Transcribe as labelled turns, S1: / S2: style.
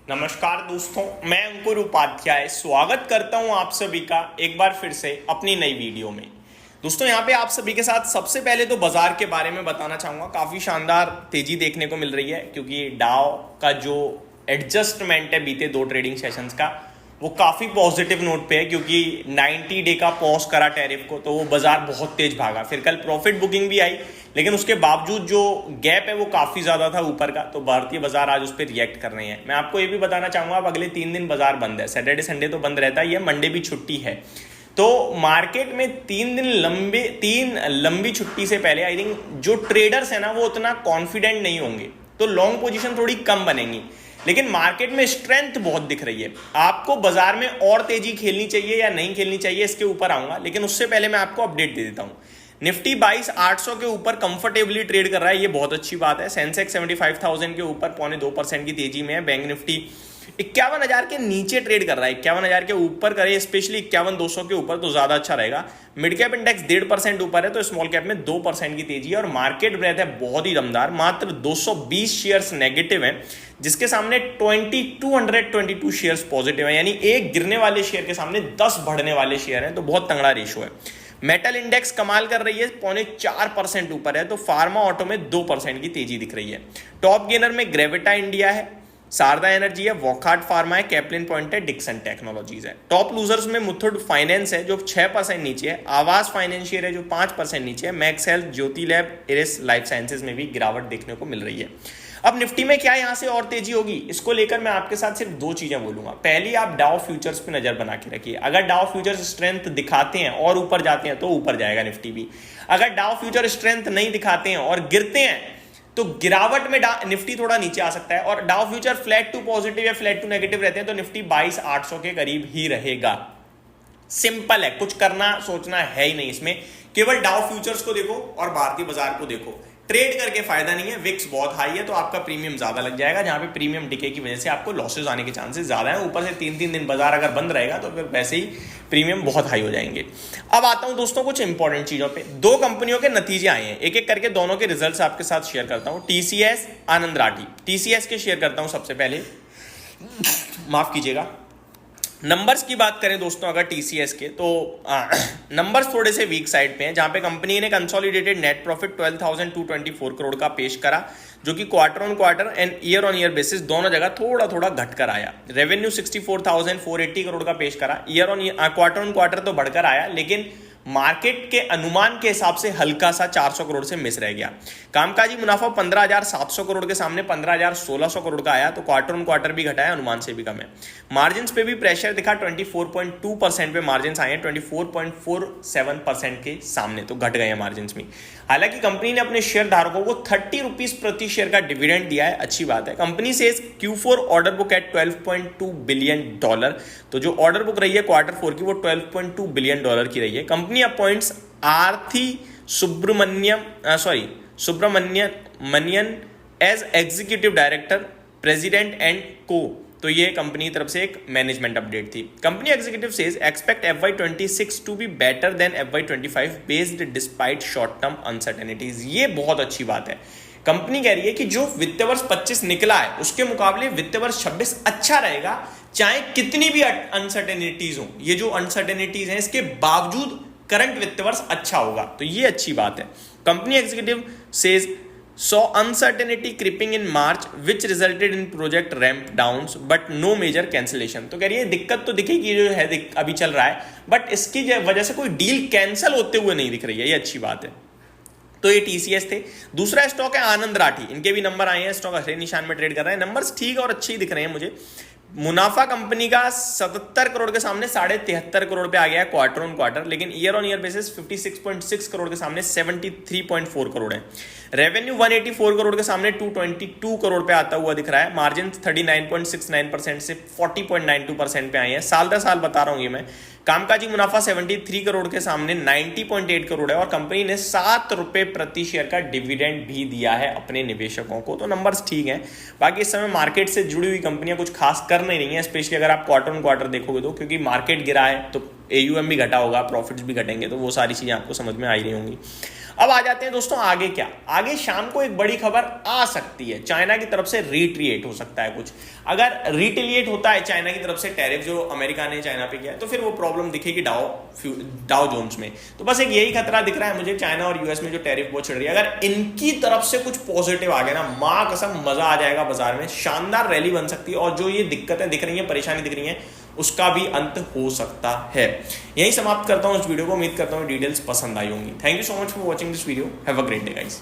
S1: नमस्कार दोस्तों, मैं अंकुर उपाध्याय स्वागत करता हूं आप सभी का एक बार फिर से अपनी नई वीडियो में। दोस्तों यहां पे आप सभी के साथ सबसे पहले तो बाजार के बारे में बताना चाहूंगा। काफ़ी शानदार तेजी देखने को मिल रही है क्योंकि डाउ का जो एडजस्टमेंट है बीते दो ट्रेडिंग सेशंस का वो काफ़ी पॉजिटिव नोट पे है क्योंकि 90 डे का पॉज करा टैरिफ को, तो वो बाजार बहुत तेज भागा। फिर कल प्रॉफिट बुकिंग भी आई, लेकिन उसके बावजूद जो गैप है वो काफ़ी ज़्यादा था ऊपर का, तो भारतीय बाजार आज उस पर रिएक्ट कर रहे हैं। मैं आपको ये भी बताना चाहूँगा अब अगले 3 दिन बाजार बंद है। सैटरडे संडे तो बंद रहता है, ये मंडे भी छुट्टी है। तो मार्केट में 3 लंबी छुट्टी से पहले आई थिंक जो ट्रेडर्स है ना वो उतना कॉन्फिडेंट नहीं होंगे, तो लॉन्ग पोजीशन थोड़ी कम बनेंगी। लेकिन मार्केट में स्ट्रेंथ बहुत दिख रही है। आपको बाजार में और तेजी खेलनी चाहिए या नहीं खेलनी चाहिए इसके ऊपर आऊंगा, लेकिन उससे पहले मैं आपको अपडेट दे देता हूं। निफ्टी 22,800 के ऊपर कंफर्टेबली ट्रेड कर रहा है, ये बहुत अच्छी बात है। सेंसेक्स 75,000 के ऊपर 0.25% की तेजी में है। बैंक निफ्टी 51,000 के नीचे ट्रेड कर रहा है। 51,000 के ऊपर करे, स्पेशली 51,200 के ऊपर तो ज्यादा अच्छा रहेगा। मिड कैप इंडेक्स 1.5% ऊपर है, तो स्मॉल कैप में 2% की तेजी है और मार्केट ब्रेथ है बहुत ही दमदार। मात्र 220 शेयर्स नेगेटिव हैं, जिसके सामने 2222 शेयर्स पॉजिटिव है, यानी एक गिरने वाले शेयर के सामने 10 बढ़ने वाले शेयर हैं, तो बहुत तगड़ा रेशो है। मेटल इंडेक्स कमाल कर रही है, 0.4% ऊपर है, तो फार्मा ऑटो में 2% की तेजी दिख रही है। टॉप गेनर में ग्रेविटा इंडिया है, शारदा एनर्जी है, वॉकहार्ट फार्मा है, कैप्लिन पॉइंट है, डिक्सन टेक्नोलॉजीज है। टॉप लूजर्स में मुथूट फाइनेंस है जो 6% नीचे है, आवास फाइनेंशियल है जो 5% नीचे है, मैक्स हेल्थ, ज्योति लैब, इरिस लाइफ साइंसेज में भी गिरावट देखने को मिल रही है। अब निफ्टी में क्या यहां से और तेजी होगी, इसको लेकर मैं आपके साथ सिर्फ 2 चीजें बोलूंगा। पहली, आप डाउ फ्यूचर्स पे नजर बना के रखिए। अगर डाउ फ्यूचर्स स्ट्रेंथ दिखाते हैं और ऊपर जाते हैं तो ऊपर जाएगा निफ्टी भी। अगर डाउ फ्यूचर स्ट्रेंथ नहीं दिखाते हैं और गिरते हैं तो गिरावट में निफ्टी थोड़ा नीचे आ सकता है। और Dow future flat to positive या फ्लैट टू नेगेटिव रहते हैं तो निफ्टी 22,800 के करीब ही रहेगा। सिंपल है, कुछ करना सोचना है ही नहीं इसमें। केवल डाउ फ्यूचर्स को देखो और भारतीय बाजार को देखो। ट्रेड करके फायदा नहीं है, विक्स बहुत हाई है तो आपका प्रीमियम ज्यादा लग जाएगा, जहां पे प्रीमियम डिके की वजह से आपको लॉसेज आने के चांसेस ज्यादा है। ऊपर से 3 दिन बाजार अगर बंद रहेगा तो फिर वैसे ही प्रीमियम बहुत हाई हो जाएंगे। अब आता हूं दोस्तों कुछ इंपॉर्टेंट चीजों पे। 2 कंपनियों के नतीजे आए हैं, एक एक करके दोनों के रिजल्ट्स आपके साथ शेयर करता हूं। टीसीएस, आनंद राठी। टीसीएस के शेयर करता हूं सबसे पहले, माफ कीजिएगा। नंबर्स की बात करें दोस्तों अगर टीसीएस के, तो नंबर्स थोड़े से वीक साइड पे हैं, जहां पे कंपनी ने कंसोलिडेटेड नेट प्रॉफिट 12,224 करोड़ का पेश करा, जो कि quarter on quarter and year on year basis दोनों जगह थोड़ा थोड़ा घटकर आया। रेवेन्यू 64,480 करोड़ का पेश करा, year on quarter on quarter तो बढ़कर आया, लेकिन मार्केट के अनुमान के हिसाब से हल्का सा 400 करोड़ से मिस रह गया। कामकाजी मुनाफा 15,700 करोड़ के सामने 15,1600 करोड़ का आया, तो क्वार्टर ऑन क्वार्टर भी घटा है, अनुमान से भी कम है। मार्जिन्स पे भी प्रेशर दिखा, 24.2% पे मार्जिन्स आए हैं 24.47% के सामने, तो घट गए हैं मार्जिन्स में। हालांकि कंपनी ने अपने शेयर धारकों को 30 रुपीज प्रति शेयर का डिविडेंड दिया है, अच्छी बात है। कंपनी से Q4 order book eight $12.2 billion, तो जो ऑर्डर बुक रही है क्वार्टर 4 की वो $12.2 बिलियन की रही है। Company appoints Aarti Subramanian as executive director, president and को, तो ये कंपनी की तरफ से एक मैनेजमेंट अपडेट थी। Company executive says expect FY26 to be better than FY25 based despite short term uncertainties. ये बहुत अच्छी बात है। कंपनी कह रही है कि जो वित्त वर्ष 25 निकला है उसके मुकाबले वित्त वर्ष 26 अच्छा रहेगा, चाहे कितनी भी अनसर्टेनिटीज हो। ये जो अनसर्टेनिटीज हैं इसके बावजूद करंट वित्त वर्ष अच्छा होगा, तो ये अच्छी बात है। Company executive says saw uncertainty creeping in March which resulted in project ramp downs but no major cancellation। तो कह रही है दिक्कत तो दिखेगी जो है अभी चल रहा है, बट इसकी वजह से कोई डील कैंसिल होते हुए नहीं दिख रही है, ये अच्छी बात है। तो ये टीसीएस थे। दूसरा स्टॉक है आनंद राठी, इनके भी नंबर आए हैं, स्टॉक हरे निशान में ट्रेड कर रहे हैं। नंबर्स ठीक और अच्छे ही दिख रहे हैं मुझे। मुनाफा कंपनी का 77 करोड़ के सामने 73.5 करोड़ पे आ गया है क्वार्टर ऑन क्वार्टर, लेकिन year on year basis 56.6 crore के सामने 73.4 करोड़ है। रेवेन्यू 184 करोड़ के सामने 222 करोड़ पे आता हुआ दिख रहा है। मार्जिन 39.69% से 40.92% पे आए हैं। साल दर साल बता रहा हूं ये मैं। कामकाजी मुनाफा 73 करोड़ के सामने 90.8 करोड़ है और कंपनी ने 7 रुपए प्रति शेयर का डिविडेंड भी दिया है अपने निवेशकों को, तो नंबर्स ठीक हैं। बाकी इस समय मार्केट से जुड़ी हुई कंपनियां कुछ खास कर नहीं रही हैं, स्पेशली अगर आप क्वार्टर ऑन क्वार्टर देखोगे तो, क्योंकि मार्केट गिरा है तो AUM भी घटा होगा, प्रॉफिट्स भी घटेंगे, तो वो सारी चीजें आपको समझ में आ ही रही होंगी। अब आ जाते हैं दोस्तों आगे क्या, आगे शाम को एक बड़ी खबर आ सकती है, चाइना की तरफ से रिट्रिएट हो सकता है कुछ। अगर रिटेलिएट होता है चाइना की तरफ से टैरिफ जो अमेरिका ने चाइना पे किया है, तो फिर वो प्रॉब्लम दिखेगी डाउ जोन्स में। तो बस एक यही खतरा दिख रहा है मुझे, चाइना और यूएस में जो टैरिफ वो चढ़ रही है, अगर इनकी तरफ से कुछ पॉजिटिव आ गया ना, मां कसम मजा आ जाएगा बाजार में, शानदार रैली बन सकती है, और जो ये दिक्कतें दिख रही हैं, परेशानी दिख रही है, उसका भी अंत हो सकता है। यही समाप्त करता हूं इस वीडियो को, उम्मीद करता हूं डिटेल्स पसंद आई होंगी। Thank you so much for watching this video, have a great day guys.